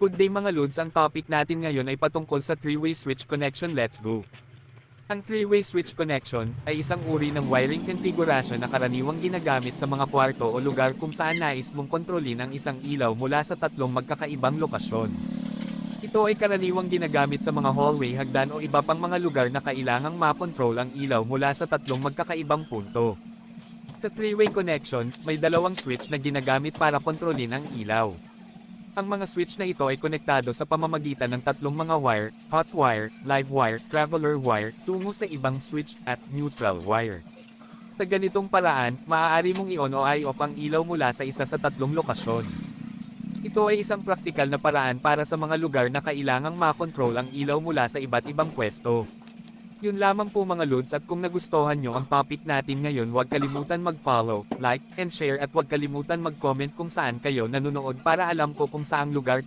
Good day mga lods, ang topic natin ngayon ay patungkol sa three-way switch connection. Let's go! Ang three-way switch connection ay isang uri ng wiring configuration na karaniwang ginagamit sa mga kwarto o lugar kung saan nais mong kontrolin ang isang ilaw mula sa tatlong magkakaibang lokasyon. Ito ay karaniwang ginagamit sa mga hallway, hagdan o iba pang mga lugar na kailangang makontrol ang ilaw mula sa tatlong magkakaibang punto. Sa three-way connection, may dalawang switch na ginagamit para kontrolin ang ilaw. Ang mga switch na ito ay konektado sa pamamagitan ng tatlong mga wire, hot wire, live wire, traveler wire, tungo sa ibang switch, at neutral wire. Sa ganitong paraan, maaari mong i-on o i-off ang ilaw mula sa isa sa tatlong lokasyon. Ito ay isang praktikal na paraan para sa mga lugar na kailangang makontrol ang ilaw mula sa iba't ibang pwesto. Yun lamang po mga lods, at kung nagustuhan nyo ang topic natin ngayon, huwag kalimutan mag-follow, like, and share, at huwag kalimutan mag-comment kung saan kayo nanonood para alam ko kung saang lugar